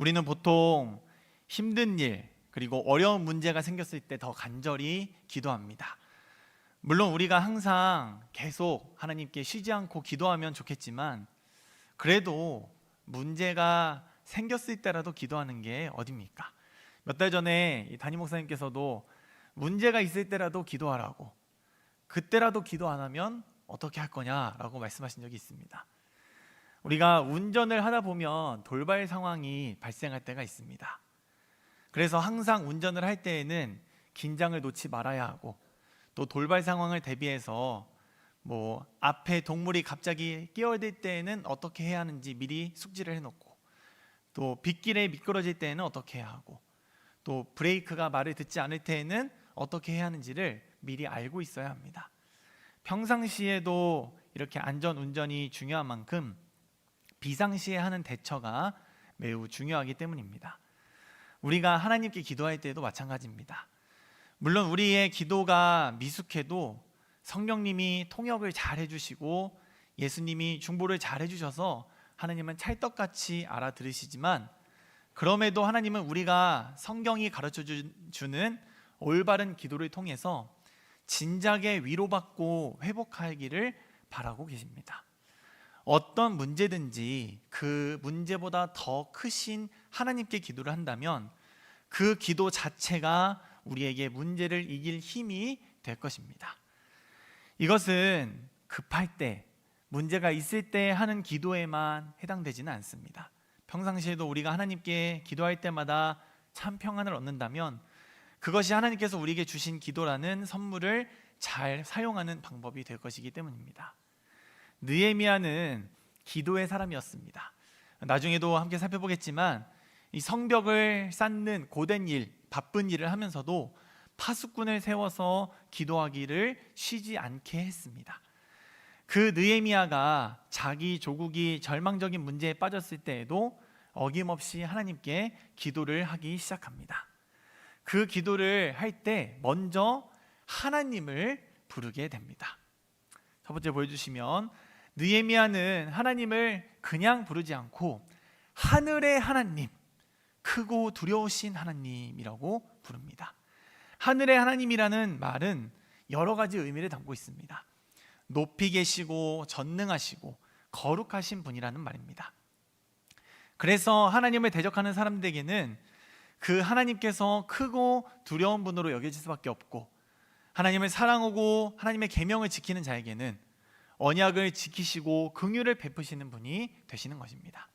우리는 보통 힘든 일 그리고 어려운 문제가 생겼을 때 더 간절히 기도합니다. 물론 우리가 항상 계속 하나님께 쉬지 않고 기도하면 좋겠지만 그래도 문제가 생겼을 때라도 기도하는 게 어딥니까? 몇 달 전에 이 담임 목사님께서도 문제가 있을 때라도 기도하라고, 그때라도 기도 안 하면 어떻게 할 거냐라고 말씀하신 적이 있습니다. 우리가 운전을 하다 보면 돌발 상황이 발생할 때가 있습니다. 그래서 항상 운전을 할 때에는 긴장을 놓지 말아야 하고, 또 돌발 상황을 대비해서 앞에 동물이 갑자기 끼어들 때에는 어떻게 해야 하는지 미리 숙지를 해놓고, 또 빗길에 미끄러질 때에는 어떻게 해야 하고, 또 브레이크가 말을 듣지 않을 때에는 어떻게 해야 하는지를 미리 알고 있어야 합니다. 평상시에도 이렇게 안전 운전이 중요한 만큼 비상시에 하는 대처가 매우 중요하기 때문입니다. 우리가 하나님께 기도할 때도 마찬가지입니다. 물론 우리의 기도가 미숙해도 성령님이 통역을 잘 해주시고 예수님이 중보를 잘 해주셔서 하나님은 찰떡같이 알아들으시지만, 그럼에도 하나님은 우리가 성경이 가르쳐주는 올바른 기도를 통해서 진작에 위로받고 회복하기를 바라고 계십니다. 어떤 문제든지 그 문제보다 더 크신 하나님께 기도를 한다면 그 기도 자체가 우리에게 문제를 이길 힘이 될 것입니다. 이것은 급할 때, 문제가 있을 때 하는 기도에만 해당되지는 않습니다. 평상시에도 우리가 하나님께 기도할 때마다 참 평안을 얻는다면 그것이 하나님께서 우리에게 주신 기도라는 선물을 잘 사용하는 방법이 될 것이기 때문입니다. 느헤미야는 기도의 사람이었습니다. 나중에도 함께 살펴보겠지만 이 성벽을 쌓는 고된 일, 바쁜 일을 하면서도 파수꾼을 세워서 기도하기를 쉬지 않게 했습니다. 그 느헤미야가 자기 조국이 절망적인 문제에 빠졌을 때에도 어김없이 하나님께 기도를 하기 시작합니다. 그 기도를 할 때 먼저 하나님을 부르게 됩니다. 첫 번째 보여주시면, 느헤미야는 하나님을 그냥 부르지 않고 하늘의 하나님, 크고 두려우신 하나님이라고 부릅니다. 하늘의 하나님이라는 말은 여러 가지 의미를 담고 있습니다. 높이 계시고 전능하시고 거룩하신 분이라는 말입니다. 그래서 하나님을 대적하는 사람들에게는 그 하나님께서 크고 두려운 분으로 여겨질 수밖에 없고, 하나님을 사랑하고 하나님의 계명을 지키는 자에게는 언약을 지키시고 긍휼을 베푸시는 분이 되시는 것입니다.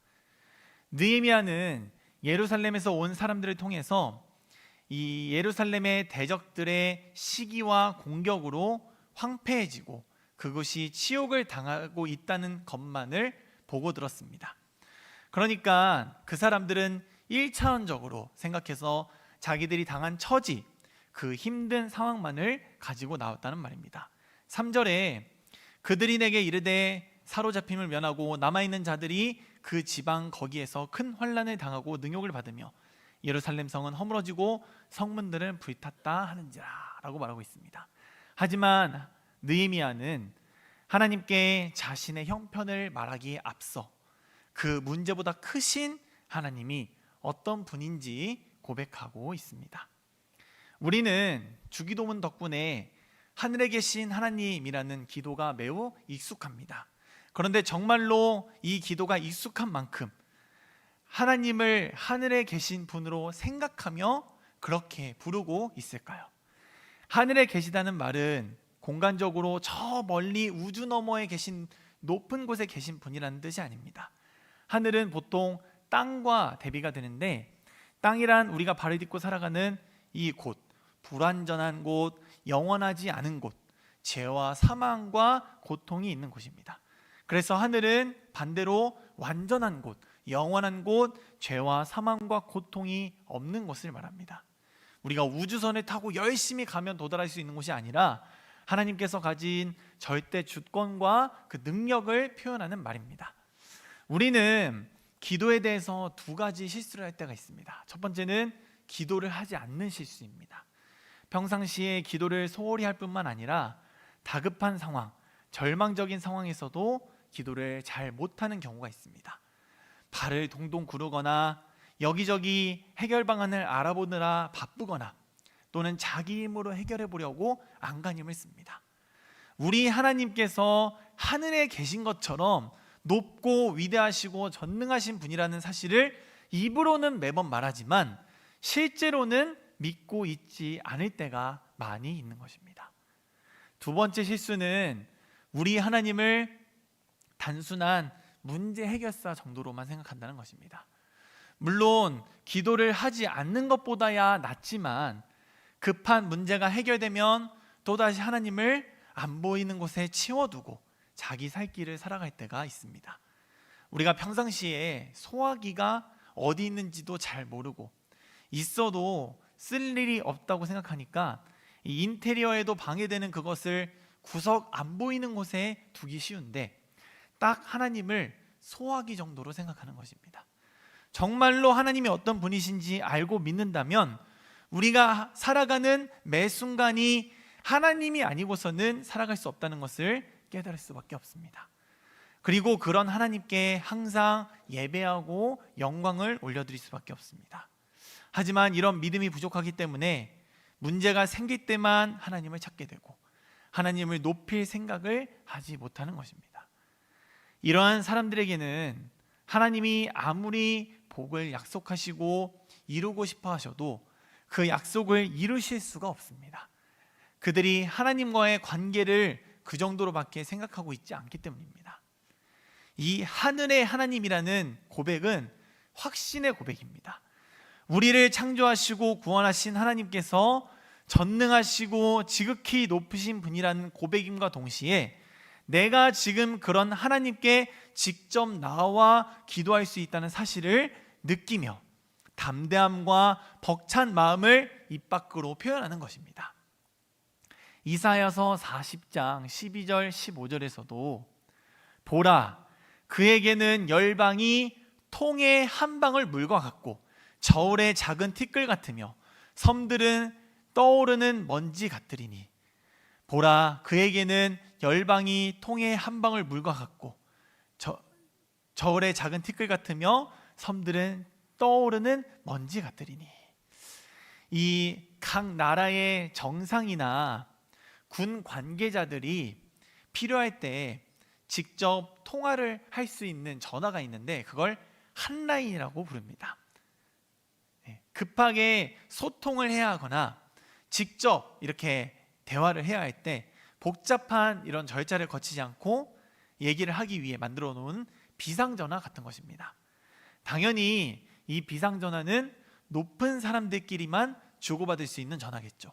느헤미야는 예루살렘에서 온 사람들을 통해서 이 예루살렘의 대적들의 시기와 공격으로 황폐해지고 그것이 치욕을 당하고 있다는 것만을 보고 들었습니다. 그러니까 그 사람들은 1차원적으로 생각해서 자기들이 당한 처지, 그 힘든 상황만을 가지고 나왔다는 말입니다. 3절에 그들이 내게 이르되 사로잡힘을 면하고 남아있는 자들이 그 지방 거기에서 큰 환난을 당하고 능욕을 받으며 예루살렘 성은 허물어지고 성문들은 불탔다 하는지라 라고 말하고 있습니다. 하지만 느헤미야는 하나님께 자신의 형편을 말하기에 앞서 그 문제보다 크신 하나님이 어떤 분인지 고백하고 있습니다. 우리는 주기도문 덕분에 하늘에 계신 하나님이라는 기도가 매우 익숙합니다. 그런데 정말로 이 기도가 익숙한 만큼 하나님을 하늘에 계신 분으로 생각하며 그렇게 부르고 있을까요? 하늘에 계시다는 말은 공간적으로 저 멀리 우주 너머에 계신 높은 곳에 계신 분이라는 뜻이 아닙니다. 하늘은 보통 땅과 대비가 되는데, 땅이란 우리가 발을 딛고 살아가는 이 곳, 불완전한 곳, 영원하지 않은 곳, 죄와 사망과 고통이 있는 곳입니다. 그래서 하늘은 반대로 완전한 곳, 영원한 곳, 죄와 사망과 고통이 없는 곳을 말합니다. 우리가 우주선을 타고 열심히 가면 도달할 수 있는 곳이 아니라 하나님께서 가진 절대 주권과 그 능력을 표현하는 말입니다. 우리는 기도에 대해서 두 가지 실수를 할 때가 있습니다. 첫 번째는 기도를 하지 않는 실수입니다. 평상시에 기도를 소홀히 할 뿐만 아니라 다급한 상황, 절망적인 상황에서도 기도를 잘 못하는 경우가 있습니다. 발을 동동 구르거나 여기저기 해결 방안을 알아보느라 바쁘거나 또는 자기 힘으로 해결해 보려고 안간힘을 씁니다. 우리 하나님께서 하늘에 계신 것처럼 높고 위대하시고 전능하신 분이라는 사실을 입으로는 매번 말하지만 실제로는 믿고 있지 않을 때가 많이 있는 것입니다. 두 번째 실수는 우리 하나님을 단순한 문제 해결사 정도로만 생각한다는 것입니다. 물론 기도를 하지 않는 것보다야 낫지만 급한 문제가 해결되면 또다시 하나님을 안 보이는 곳에 치워두고 자기 살 길을 살아갈 때가 있습니다. 우리가 평상시에 소화기가 어디 있는지도 잘 모르고 있어도 쓸 일이 없다고 생각하니까 이 인테리어에도 방해되는 그것을 구석 안 보이는 곳에 두기 쉬운데 딱 하나님을 소화기 정도로 생각하는 것입니다. 정말로 하나님이 어떤 분이신지 알고 믿는다면 우리가 살아가는 매 순간이 하나님이 아니고서는 살아갈 수 없다는 것을 깨달을 수밖에 없습니다. 그리고 그런 하나님께 항상 예배하고 영광을 올려드릴 수밖에 없습니다. 하지만 이런 믿음이 부족하기 때문에 문제가 생길 때만 하나님을 찾게 되고 하나님을 높일 생각을 하지 못하는 것입니다. 이러한 사람들에게는 하나님이 아무리 복을 약속하시고 이루고 싶어 하셔도 그 약속을 이루실 수가 없습니다. 그들이 하나님과의 관계를 그 정도로밖에 생각하고 있지 않기 때문입니다. 이 하늘의 하나님이라는 고백은 확신의 고백입니다. 우리를 창조하시고 구원하신 하나님께서 전능하시고 지극히 높으신 분이라는 고백임과 동시에 내가 지금 그런 하나님께 직접 나와 기도할 수 있다는 사실을 느끼며 담대함과 벅찬 마음을 입 밖으로 표현하는 것입니다. 이사야서 40장 12절 15절에서도 보라 그에게는 열방이 통의 한 방울 물과 같고 저울의 작은 티끌 같으며 섬들은 떠오르는 먼지 같으리니 보라 그에게는 열방이 통의 한 방울 물과 같고 저울의 작은 티끌 같으며 섬들은 떠오르는 먼지 같으리니 이 각 나라의 정상이나 군 관계자들이 필요할 때 직접 통화를 할 수 있는 전화가 있는데 그걸 핫라인이라고 부릅니다. 급하게 소통을 해야 하거나 직접 이렇게 대화를 해야 할 때 복잡한 이런 절차를 거치지 않고 얘기를 하기 위해 만들어 놓은 비상전화 같은 것입니다. 당연히 이 비상전화는 높은 사람들끼리만 주고받을 수 있는 전화겠죠.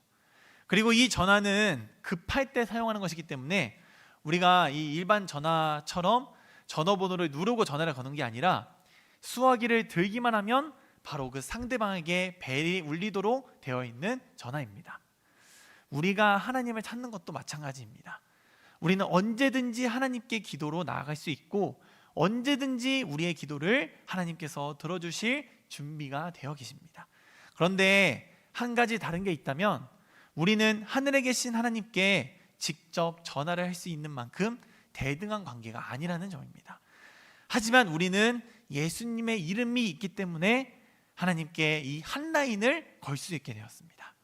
그리고 이 전화는 급할 때 사용하는 것이기 때문에 우리가 이 일반 전화처럼 전화번호를 누르고 전화를 거는 게 아니라 수화기를 들기만 하면 바로 그 상대방에게 벨이 울리도록 되어 있는 전화입니다. 우리가 하나님을 찾는 것도 마찬가지입니다. 우리는 언제든지 하나님께 기도로 나아갈 수 있고 언제든지 우리의 기도를 하나님께서 들어주실 준비가 되어 계십니다. 그런데 한 가지 다른 게 있다면 우리는 하늘에 계신 하나님께 직접 전화를 할 수 있는 만큼 대등한 관계가 아니라는 점입니다. 하지만 우리는 예수님의 이름이 있기 때문에 하나님께 이 한 라인을 걸 수 있게 되었습니다.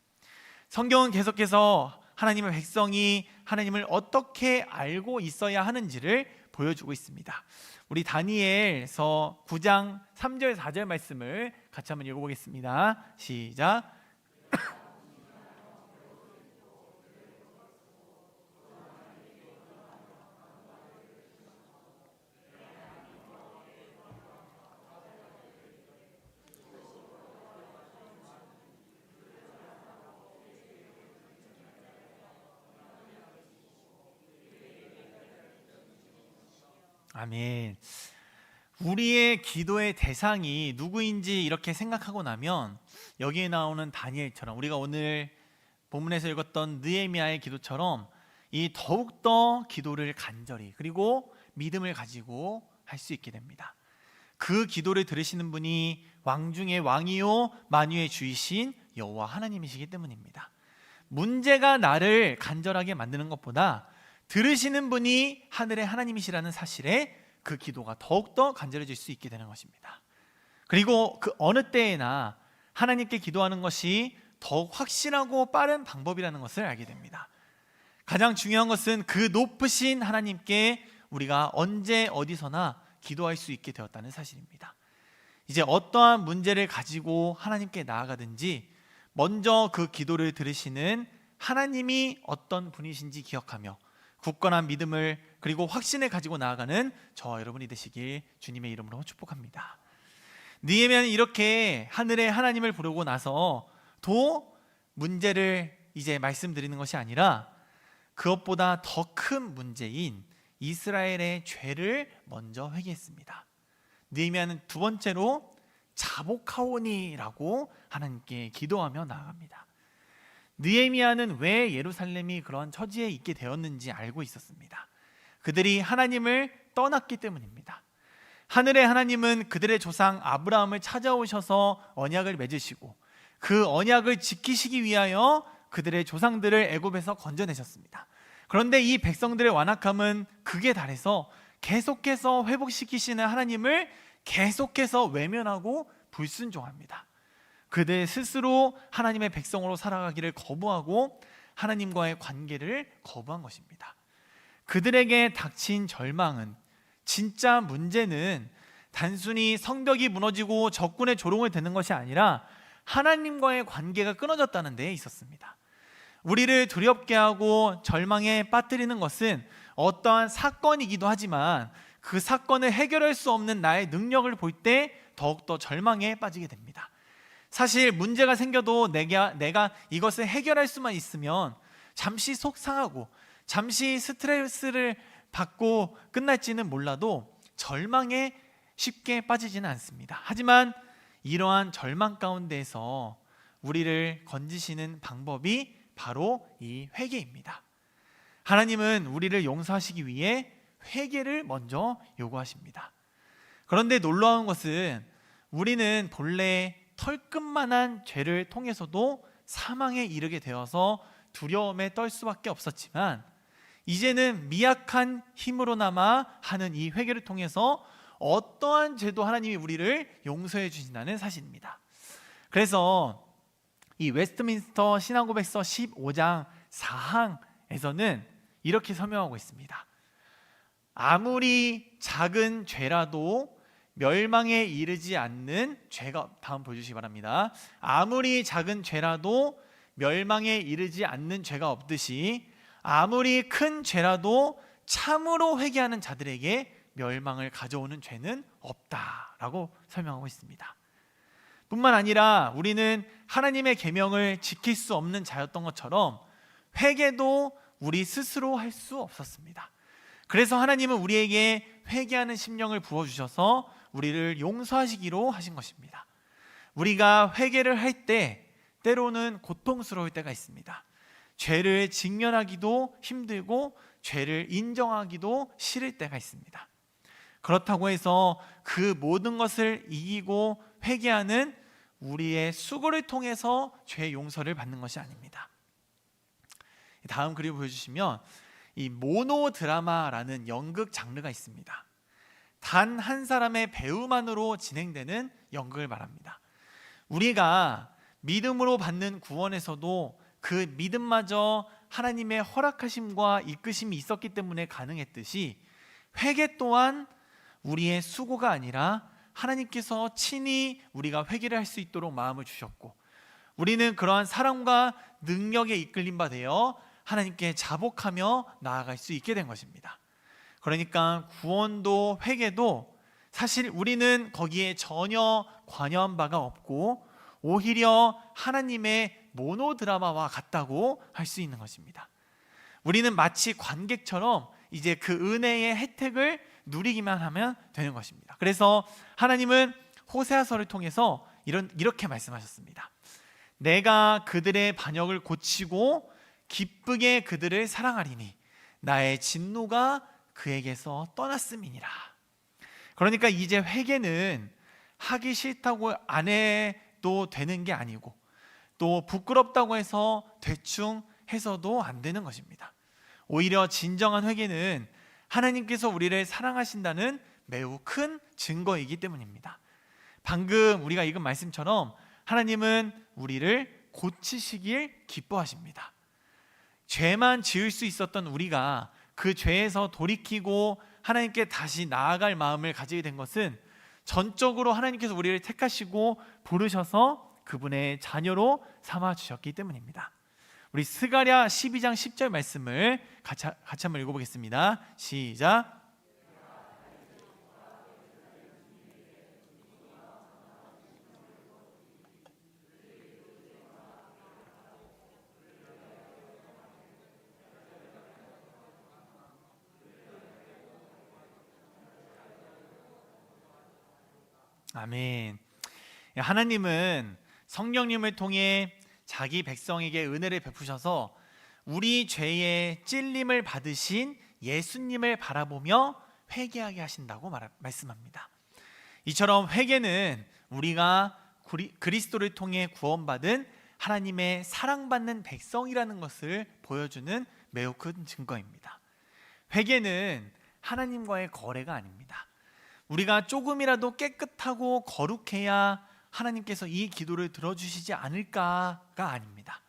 성경은 계속해서 하나님의 백성이 하나님을 어떻게 알고 있어야 하는지를 보여주고 있습니다. 우리 다니엘서 9장 3절 4절 말씀을 같이 한번 읽어보겠습니다. 시작. 아멘. 우리의 기도의 대상이 누구인지 이렇게 생각하고 나면 여기에 나오는 다니엘처럼 우리가 오늘 본문에서 읽었던 느헤미야의 기도처럼 이 더욱더 기도를 간절히 그리고 믿음을 가지고 할 수 있게 됩니다. 그 기도를 들으시는 분이 왕 중의 왕이요 만유의 주이신 여호와 하나님이시기 때문입니다. 문제가 나를 간절하게 만드는 것보다 들으시는 분이 하늘의 하나님이시라는 사실에 그 기도가 더욱더 간절해질 수 있게 되는 것입니다. 그리고 그 어느 때에나 하나님께 기도하는 것이 더욱 확실하고 빠른 방법이라는 것을 알게 됩니다. 가장 중요한 것은 그 높으신 하나님께 우리가 언제 어디서나 기도할 수 있게 되었다는 사실입니다. 이제 어떠한 문제를 가지고 하나님께 나아가든지 먼저 그 기도를 들으시는 하나님이 어떤 분이신지 기억하며 굳건한 믿음을 그리고 확신을 가지고 나아가는 저와 여러분이 되시길 주님의 이름으로 축복합니다. 느헤미야는 이렇게 하늘의 하나님을 부르고 나서 도 문제를 이제 말씀드리는 것이 아니라 그것보다 더 큰 문제인 이스라엘의 죄를 먼저 회개했습니다. 느헤미야는 두 번째로 자복하오니라고 하나님께 기도하며 나아갑니다. 느헤미야는 왜 예루살렘이 그런 처지에 있게 되었는지 알고 있었습니다. 그들이 하나님을 떠났기 때문입니다. 하늘의 하나님은 그들의 조상 아브라함을 찾아오셔서 언약을 맺으시고 그 언약을 지키시기 위하여 그들의 조상들을 애굽에서 건져내셨습니다. 그런데 이 백성들의 완악함은 극에 달해서 계속해서 회복시키시는 하나님을 계속해서 외면하고 불순종합니다. 그들 스스로 하나님의 백성으로 살아가기를 거부하고 하나님과의 관계를 거부한 것입니다. 그들에게 닥친 절망은, 진짜 문제는 단순히 성벽이 무너지고 적군의 조롱을 듣는 것이 아니라 하나님과의 관계가 끊어졌다는 데에 있었습니다. 우리를 두렵게 하고 절망에 빠뜨리는 것은 어떠한 사건이기도 하지만 그 사건을 해결할 수 없는 나의 능력을 볼 때 더욱더 절망에 빠지게 됩니다. 사실 문제가 생겨도 내가 이것을 해결할 수만 있으면 잠시 속상하고 잠시 스트레스를 받고 끝날지는 몰라도 절망에 쉽게 빠지지는 않습니다. 하지만 이러한 절망 가운데에서 우리를 건지시는 방법이 바로 이 회개입니다. 하나님은 우리를 용서하시기 위해 회개를 먼저 요구하십니다. 그런데 놀라운 것은 우리는 본래 털끝만한 죄를 통해서도 사망에 이르게 되어서 두려움에 떨 수밖에 없었지만 이제는 미약한 힘으로나마 하는 이 회개를 통해서 어떠한 죄도 하나님이 우리를 용서해 주신다는 사실입니다. 그래서 이 웨스트민스터 신앙고백서 15장 4항에서는 이렇게 설명하고 있습니다. 아무리 작은 죄라도 멸망에 이르지 않는 죄가, 다음 보여주시기 바랍니다. 아무리 작은 죄라도 멸망에 이르지 않는 죄가 없듯이 아무리 큰 죄라도 참으로 회개하는 자들에게 멸망을 가져오는 죄는 없다라고 설명하고 있습니다. 뿐만 아니라 우리는 하나님의 계명을 지킬 수 없는 자였던 것처럼 회개도 우리 스스로 할 수 없었습니다. 그래서 하나님은 우리에게 회개하는 심령을 부어주셔서 우리를 용서하시기로 하신 것입니다. 우리가 회개를 할 때 때로는 고통스러울 때가 있습니다. 죄를 직면하기도 힘들고 죄를 인정하기도 싫을 때가 있습니다. 그렇다고 해서 그 모든 것을 이기고 회개하는 우리의 수고를 통해서 죄 용서를 받는 것이 아닙니다. 다음 그림 보여주시면 이 모노드라마라는 연극 장르가 있습니다. 단 한 사람의 배우만으로 진행되는 연극을 말합니다. 우리가 믿음으로 받는 구원에서도 그 믿음마저 하나님의 허락하심과 이끄심이 있었기 때문에 가능했듯이 회개 또한 우리의 수고가 아니라 하나님께서 친히 우리가 회개를 할 수 있도록 마음을 주셨고 우리는 그러한 사랑과 능력에 이끌림 바 되어 하나님께 자복하며 나아갈 수 있게 된 것입니다. 그러니까 구원도 회개도 사실 우리는 거기에 전혀 관여한 바가 없고 오히려 하나님의 모노드라마와 같다고 할 수 있는 것입니다. 우리는 마치 관객처럼 이제 그 은혜의 혜택을 누리기만 하면 되는 것입니다. 그래서 하나님은 호세아서를 통해서 이렇게 말씀하셨습니다. 내가 그들의 반역을 고치고 기쁘게 그들을 사랑하리니 나의 진노가 그에게서 떠났음이니라. 그러니까 이제 회개는 하기 싫다고 안 해도 되는 게 아니고 또 부끄럽다고 해서 대충 해서도 안 되는 것입니다. 오히려 진정한 회개는 하나님께서 우리를 사랑하신다는 매우 큰 증거이기 때문입니다. 방금 우리가 읽은 말씀처럼 하나님은 우리를 고치시길 기뻐하십니다. 죄만 지을 수 있었던 우리가 그 죄에서 돌이키고 하나님께 다시 나아갈 마음을 가지게 된 것은 전적으로 하나님께서 우리를 택하시고 부르셔서 그분의 자녀로 삼아 주셨기 때문입니다. 우리 스가랴 12장 10절 말씀을 같이 한번 읽어보겠습니다. 시작. 아멘. 하나님은 성령님을 통해 자기 백성에게 은혜를 베푸셔서 우리 죄의 찔림을 받으신 예수님을 바라보며 회개하게 하신다고 말씀합니다. 이처럼 회개는 우리가 그리스도를 통해 구원받은 하나님의 사랑받는 백성이라는 것을 보여주는 매우 큰 증거입니다. 회개는 하나님과의 거래가 아닙니다. 우리가 조금이라도 깨끗하고 거룩해야 하나님께서 이 기도를 들어주시지 않을까가 아닙니다.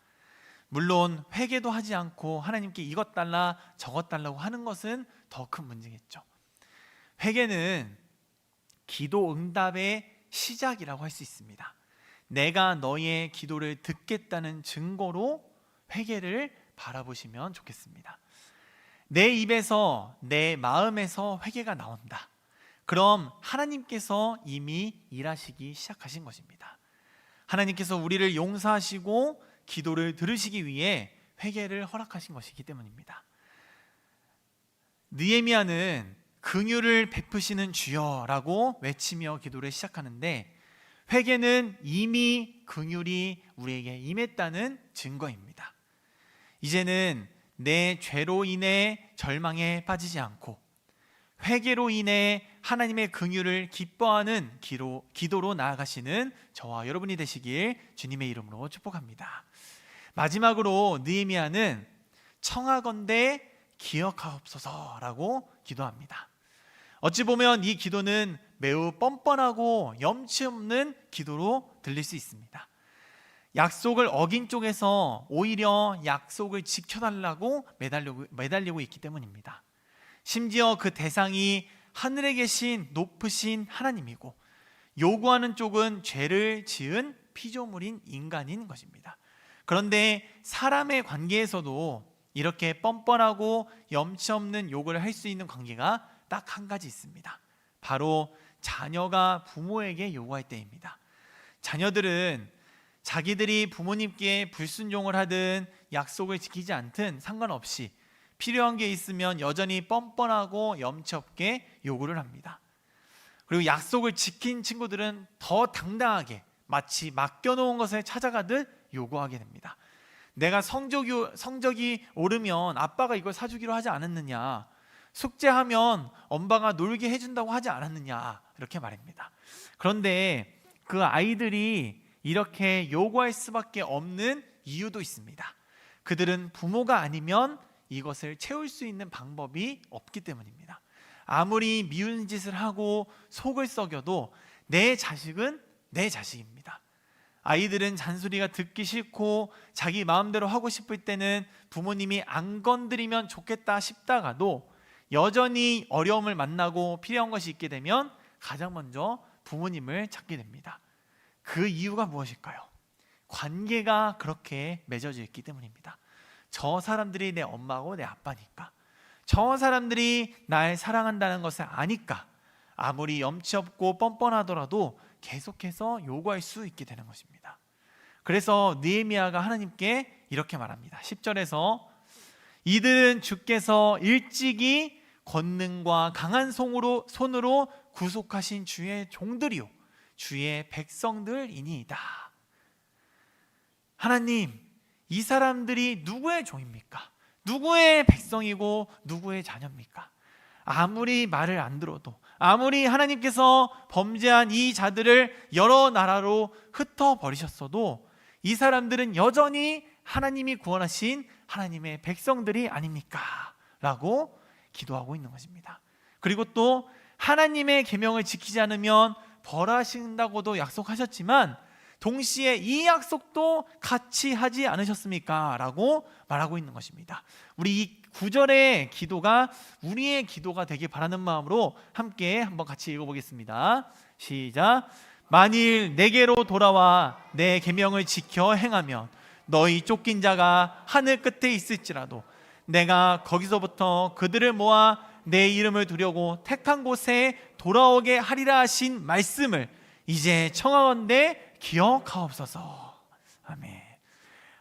물론 회개도 하지 않고 하나님께 이것 달라 저것 달라고 하는 것은 더 큰 문제겠죠. 회개는 기도 응답의 시작이라고 할 수 있습니다. 내가 너의 기도를 듣겠다는 증거로 회개를 바라보시면 좋겠습니다. 내 입에서 내 마음에서 회개가 나온다. 그럼 하나님께서 이미 일하시기 시작하신 것입니다. 하나님께서 우리를 용서하시고 기도를 들으시기 위해 회개를 허락하신 것이기 때문입니다. 느헤미야는 긍휼을 베푸시는 주여라고 외치며 기도를 시작하는데 회개는 이미 긍휼이 우리에게 임했다는 증거입니다. 이제는 내 죄로 인해 절망에 빠지지 않고 회개로 인해 하나님의 긍휼을 기뻐하는 기도로 나아가시는 저와 여러분이 되시길 주님의 이름으로 축복합니다. 마지막으로 느헤미야는 청하건대 기억하옵소서라고 기도합니다. 어찌 보면 이 기도는 매우 뻔뻔하고 염치 없는 기도로 들릴 수 있습니다. 약속을 어긴 쪽에서 오히려 약속을 지켜달라고 매달리고 있기 때문입니다. 심지어 그 대상이 하늘에 계신 높으신 하나님이고 요구하는 쪽은 죄를 지은 피조물인 인간인 것입니다. 그런데 사람의 관계에서도 이렇게 뻔뻔하고 염치 없는 요구를 할 수 있는 관계가 딱 한 가지 있습니다. 바로 자녀가 부모에게 요구할 때입니다. 자녀들은 자기들이 부모님께 불순종을 하든 약속을 지키지 않든 상관없이 필요한 게 있으면 여전히 뻔뻔하고 염치 없게 요구를 합니다. 그리고 약속을 지킨 친구들은 더 당당하게 마치 맡겨놓은 것을 찾아가듯 요구하게 됩니다. 내가 성적이 오르면 아빠가 이걸 사주기로 하지 않았느냐, 숙제하면 엄마가 놀게 해준다고 하지 않았느냐, 이렇게 말입니다. 그런데 그 아이들이 이렇게 요구할 수밖에 없는 이유도 있습니다. 그들은 부모가 아니면 이것을 채울 수 있는 방법이 없기 때문입니다. 아무리 미운 짓을 하고 속을 썩여도 내 자식은 내 자식입니다. 아이들은 잔소리가 듣기 싫고 자기 마음대로 하고 싶을 때는 부모님이 안 건드리면 좋겠다 싶다가도 여전히 어려움을 만나고 필요한 것이 있게 되면 가장 먼저 부모님을 찾게 됩니다. 그 이유가 무엇일까요? 관계가 그렇게 맺어져 있기 때문입니다. 저 사람들이 내 엄마고 내 아빠니까, 저 사람들이 날 사랑한다는 것을 아니까 아무리 염치 없고 뻔뻔하더라도 계속해서 요구할 수 있게 되는 것입니다. 그래서 느헤미야가 하나님께 이렇게 말합니다. 10절에서 이들은 주께서 일찍이 권능과 강한 손으로 구속하신 주의 종들이요 주의 백성들이니이다. 하나님, 이 사람들이 누구의 종입니까? 누구의 백성이고 누구의 자녀입니까? 아무리 말을 안 들어도, 아무리 하나님께서 범죄한 이 자들을 여러 나라로 흩어버리셨어도 이 사람들은 여전히 하나님이 구원하신 하나님의 백성들이 아닙니까? 라고 기도하고 있는 것입니다. 그리고 또 하나님의 계명을 지키지 않으면 벌하신다고도 약속하셨지만 동시에 이 약속도 같이 하지 않으셨습니까? 라고 말하고 있는 것입니다. 우리 이 9절의 기도가 우리의 기도가 되길 바라는 마음으로 함께 한번 같이 읽어보겠습니다. 시작. 만일 내게로 돌아와 내 계명을 지켜 행하면 너희 쫓긴 자가 하늘 끝에 있을지라도 내가 거기서부터 그들을 모아 내 이름을 두려고 택한 곳에 돌아오게 하리라 하신 말씀을 이제 청하건대 기억하옵소서. 아멘.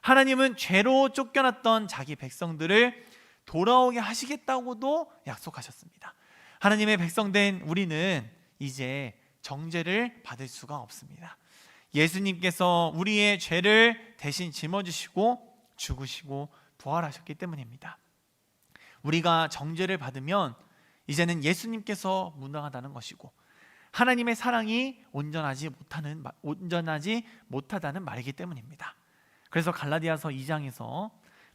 하나님은 죄로 쫓겨났던 자기 백성들을 돌아오게 하시겠다고도 약속하셨습니다. 하나님의 백성된 우리는 이제 정죄를 받을 수가 없습니다. 예수님께서 우리의 죄를 대신 짊어지시고 죽으시고 부활하셨기 때문입니다. 우리가 정죄를 받으면 이제는 예수님께서 무능하다는 것이고 하나님의 사랑이 온전하지 못하다는 말이기 때문입니다. 그래서 갈라디아서 2장에서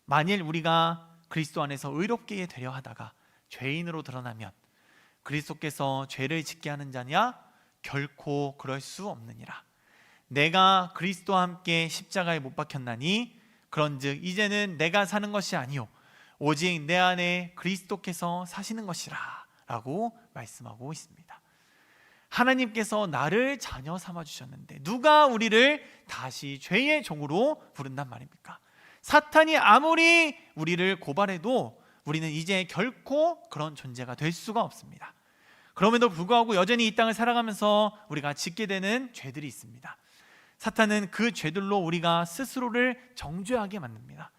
만일 우리가 그리스도 안에서 의롭게 되려 하다가 죄인으로 드러나면 그리스도께서 죄를 짓게 하는 자냐? 결코 그럴 수 없느니라. 내가 그리스도와 함께 십자가에 못 박혔나니 그런즉 이제는 내가 사는 것이 아니요 오직 내 안에 그리스도께서 사시는 것이라 라고 말씀하고 있습니다. 하나님께서 나를 자녀 삼아 주셨는데 누가 우리를 다시 죄의 종으로 부른단 말입니까? 사탄이 아무리 우리를 고발해도 우리는 이제 결코 그런 존재가 될 수가 없습니다. 그럼에도 불구하고 여전히 이 땅을 살아가면서 우리가 짓게 되는 죄들이 있습니다. 사탄은 그 죄들로 우리가 스스로를 정죄하게 만듭니다.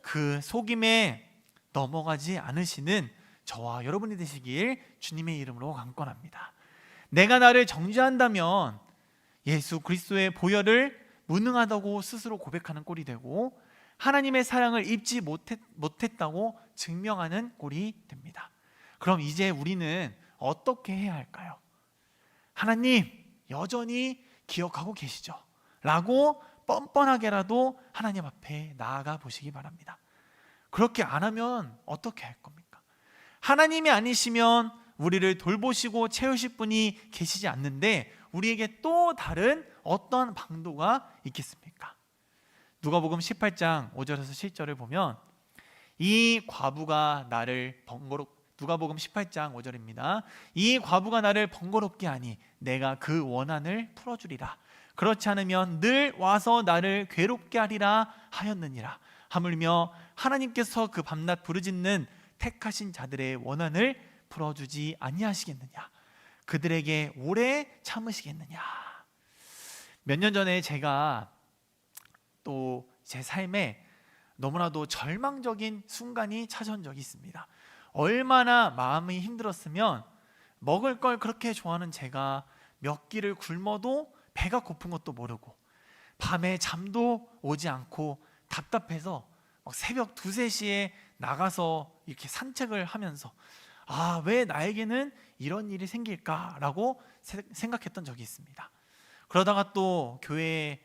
그 속임에 넘어가지 않으시는 저와 여러분이 되시길 주님의 이름으로 강권합니다. 내가 나를 정죄한다면 예수 그리스도의 보혈을 무능하다고 스스로 고백하는 꼴이 되고 하나님의 사랑을 입지 못했다고 증명하는 꼴이 됩니다. 그럼 이제 우리는 어떻게 해야 할까요? 하나님 여전히 기억하고 계시죠? 라고 뻔뻔하게라도 하나님 앞에 나아가 보시기 바랍니다. 그렇게 안 하면 어떻게 할 겁니까? 하나님이 아니시면 우리를 돌보시고 채우실 분이 계시지 않는데 우리에게 또 다른 어떤 방도가 있겠습니까? 누가복음 18장 5절에서 7절을 보면 이 과부가 나를 누가복음 18장 5절입니다. 이 과부가 나를 번거롭게 하니 내가 그 원한을 풀어주리라. 그렇지 않으면 늘 와서 나를 괴롭게 하리라 하였느니라. 하물며 하나님께서 그 밤낮 부르짖는 택하신 자들의 원한을 풀어주지 아니하시겠느냐? 그들에게 오래 참으시겠느냐? 몇 년 전에 제가 또 제 삶에 너무나도 절망적인 순간이 찾아온 적이 있습니다. 얼마나 마음이 힘들었으면 먹을 걸 그렇게 좋아하는 제가 몇 끼를 굶어도 배가 고픈 것도 모르고 밤에 잠도 오지 않고 답답해서 막 새벽 2, 3시에 나가서 이렇게 산책을 하면서 왜 나에게는 이런 일이 생길까라고 생각했던 적이 있습니다. 그러다가 또 교회에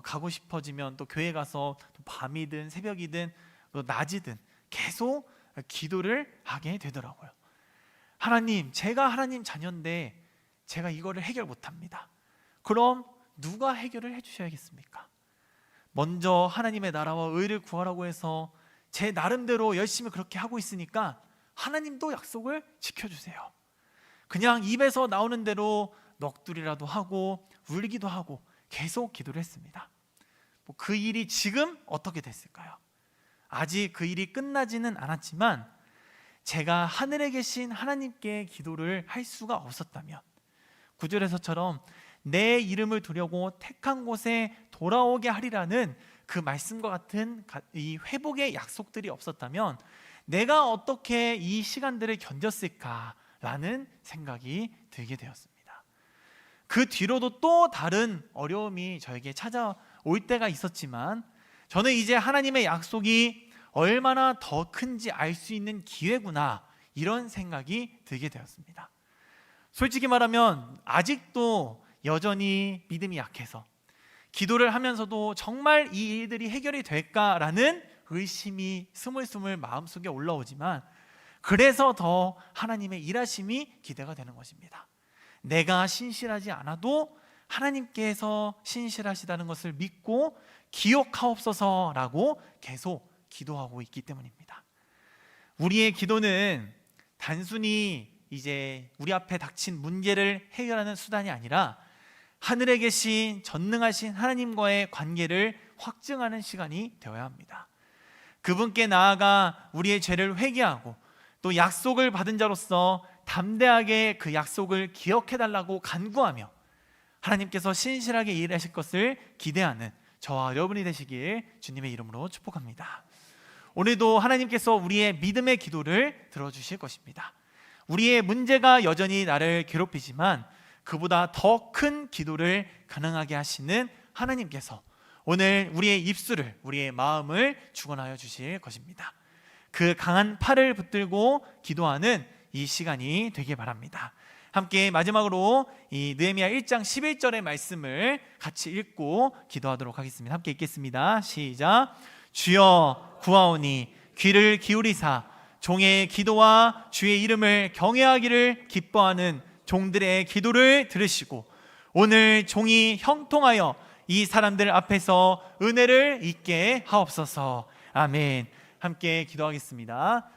가고 싶어지면 또 교회 가서 또 밤이든 새벽이든 또 낮이든 계속 기도를 하게 되더라고요. 하나님, 제가 하나님 자녀인데 제가 이거를 해결 못합니다. 그럼 누가 해결을 해주셔야겠습니까? 먼저 하나님의 나라와 의를 구하라고 해서 제 나름대로 열심히 그렇게 하고 있으니까 하나님도 약속을 지켜주세요. 그냥 입에서 나오는 대로 넋두리라도 하고 울기도 하고 계속 기도를 했습니다. 그 일이 지금 어떻게 됐을까요? 아직 그 일이 끝나지는 않았지만 제가 하늘에 계신 하나님께 기도를 할 수가 없었다면 9절에서처럼 내 이름을 두려고 택한 곳에 돌아오게 하리라는 그 말씀과 같은 이 회복의 약속들이 없었다면 내가 어떻게 이 시간들을 견뎠을까라는 생각이 들게 되었습니다. 그 뒤로도 또 다른 어려움이 저에게 찾아올 때가 있었지만 저는 이제 하나님의 약속이 얼마나 더 큰지 알 수 있는 기회구나 이런 생각이 들게 되었습니다. 솔직히 말하면 아직도 여전히 믿음이 약해서 기도를 하면서도 정말 이 일들이 해결이 될까라는 의심이 스물스물 마음속에 올라오지만 그래서 더 하나님의 일하심이 기대가 되는 것입니다. 내가 신실하지 않아도 하나님께서 신실하시다는 것을 믿고 기억하옵소서라고 계속 기도하고 있기 때문입니다. 우리의 기도는 단순히 이제 우리 앞에 닥친 문제를 해결하는 수단이 아니라 하늘에 계신 전능하신 하나님과의 관계를 확증하는 시간이 되어야 합니다. 그분께 나아가 우리의 죄를 회개하고 또 약속을 받은 자로서 담대하게 그 약속을 기억해달라고 간구하며 하나님께서 신실하게 일하실 것을 기대하는 저와 여러분이 되시길 주님의 이름으로 축복합니다. 오늘도 하나님께서 우리의 믿음의 기도를 들어주실 것입니다. 우리의 문제가 여전히 나를 괴롭히지만 그보다 더 큰 기도를 가능하게 하시는 하나님께서 오늘 우리의 입술을, 우리의 마음을 축원하여 주실 것입니다. 그 강한 팔을 붙들고 기도하는 이 시간이 되길 바랍니다. 함께 마지막으로 이 느헤미야 1장 11절의 말씀을 같이 읽고 기도하도록 하겠습니다. 함께 읽겠습니다. 시작. 주여 구하오니 귀를 기울이사 종의 기도와 주의 이름을 경외하기를 기뻐하는 종들의 기도를 들으시고 오늘 종이 형통하여 이 사람들 앞에서 은혜를 잊게 하옵소서. 아멘. 함께 기도하겠습니다.